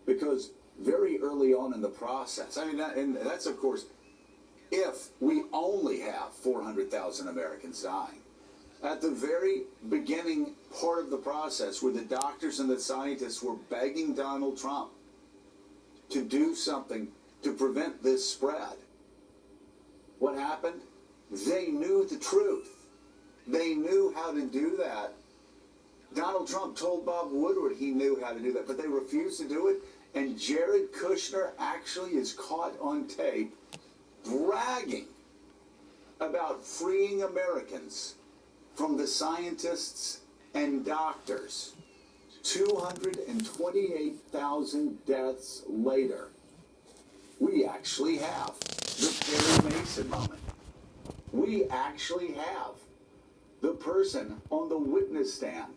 because very early on in the process, I mean, and that's of course, if we only have 400,000 Americans dying. At the very beginning part of the process, where the doctors and the scientists were begging Donald Trump to do something to prevent this spread, what happened? They knew the truth. They knew how to do that. Donald Trump told Bob Woodward he knew how to do that, but they refused to do it. And Jared Kushner actually is caught on tape bragging about freeing Americans from the scientists and doctors. 228,000 deaths later, we actually have the Perry Mason moment. We actually have the person on the witness stand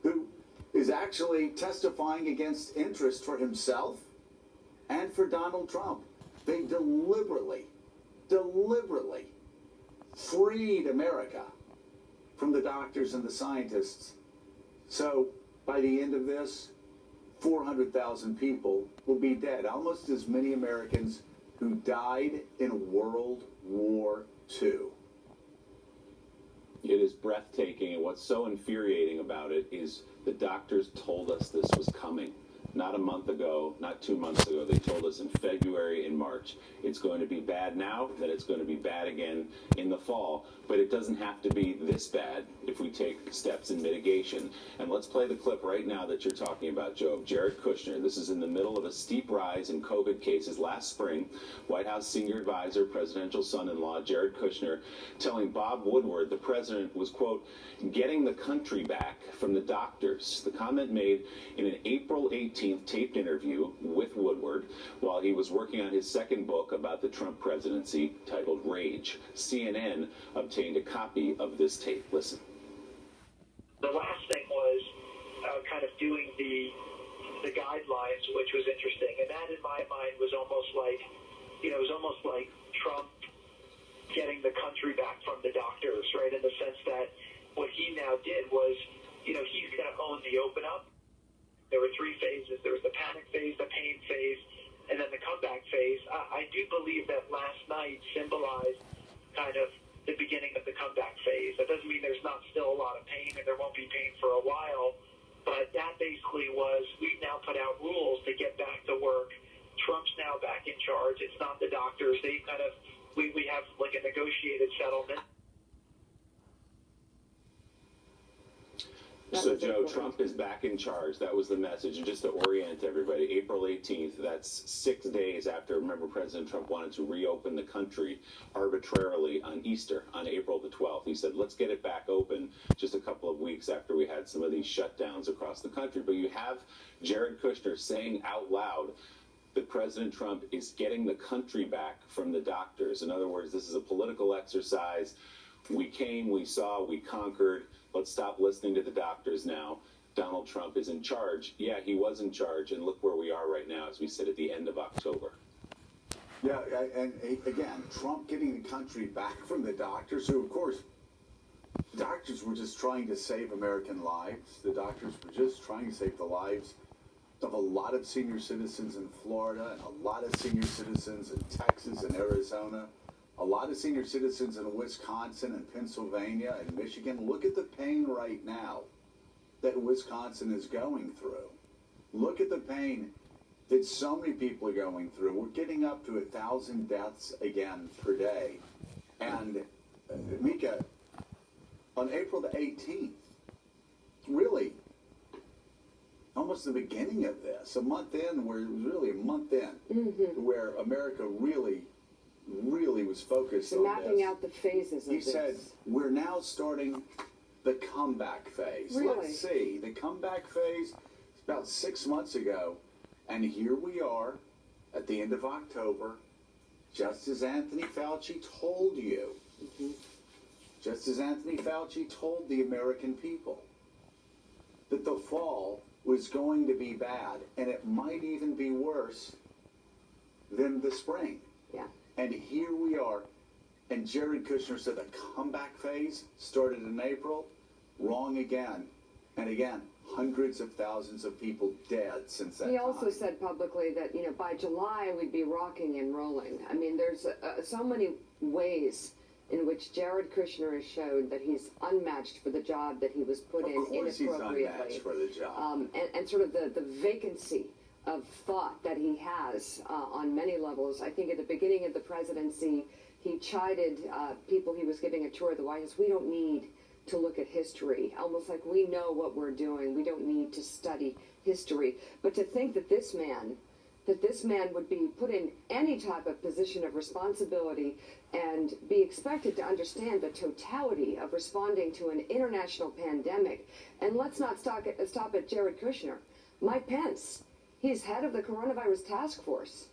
who is actually testifying against interest for himself and for Donald Trump. They deliberately freed America from the doctors and the scientists. So by the end of this, 400,000 people will be dead. Almost as many Americans who died in World War II. It is breathtaking, and what's so infuriating about it is the doctors told us this was coming. Not a month ago, not 2 months ago. They told us in February and March. It's going to be bad now, then it's going to be bad again in the fall. But it doesn't have to be this bad if we take steps in mitigation. And let's play the clip right now that you're talking about, Joe, of Jared Kushner. This is in the middle of a steep rise in COVID cases last spring. White House senior advisor, presidential son-in-law, Jared Kushner, telling Bob Woodward the president was, quote, getting the country back from the doctors. The comment made in an April 18th taped interview with Woodward while he was working on his second book about the Trump presidency titled Rage. CNN obtained a copy of this tape. Listen. The last thing was kind of doing the guidelines, which was interesting. And that, in my mind, was almost like, it was almost like Trump getting the country back from the doctors, right? In the sense that what he now did was, he's going to own the open up. There were three phases. There was the panic phase, the pain phase, and then the comeback phase. I do believe that last night symbolized kind of the beginning of the comeback phase. That doesn't mean there's not still a lot of pain, and there won't be pain for a while, but that basically was, we've now put out rules to get back to work. Trump's now back in charge. It's not the doctors. They kind of, we have like a negotiated settlement. So, Joe, Trump is back in charge. That was the message. And just to orient everybody, April 18th, that's 6 days after, remember, President Trump wanted to reopen the country arbitrarily on Easter, on April the 12th. He said, let's get it back open just a couple of weeks after we had some of these shutdowns across the country. But you have Jared Kushner saying out loud that President Trump is getting the country back from the doctors. In other words, this is a political exercise. We came, we saw, we conquered. Let's stop listening to the doctors now. Donald Trump is in charge. Yeah, he was in charge, and look where we are right now as we sit at the end of October. Yeah, and again, Trump getting the country back from the doctors, who, of course, doctors were just trying to save American lives. The doctors were just trying to save the lives of a lot of senior citizens in Florida and a lot of senior citizens in Texas and Arizona. A lot of senior citizens in Wisconsin and Pennsylvania and Michigan. Look at the pain right now that Wisconsin is going through. Look at the pain that so many people are going through. We're getting up to 1,000 deaths again per day. And Mika, on April the 18th, really almost the beginning of this, a month in, where it was really a month in, where America really was focused on mapping this. out the phases of He this. said, we're now starting the comeback phase. Really? Let's see. The comeback phase is about 6 months ago, and here we are at the end of October, just as Anthony Fauci told you. Just as Anthony Fauci told the American people that the fall was going to be bad, and it might even be worse than the spring. Yeah. And here we are. And Jared Kushner said the comeback phase started in April. Wrong again. And again, hundreds of thousands of people dead since that He also time. said publicly that, you know, by July we'd be rocking and rolling. I mean, there's so many ways in which Jared Kushner has showed that he's unmatched for the job that he was put in Of course he's inappropriately. unmatched for the job. And sort of the vacancy of thought that he has on many levels. I think at the beginning of the presidency, he chided people he was giving a tour of the White House. We don't need to look at history, almost like we know what we're doing. We don't need to study history. But to think that this man would be put in any type of position of responsibility and be expected to understand the totality of responding to an international pandemic. And let's not stop at Jared Kushner. Mike Pence, he's head of the coronavirus task force.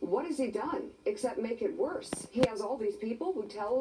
What has he done except make it worse? He has all these people who tell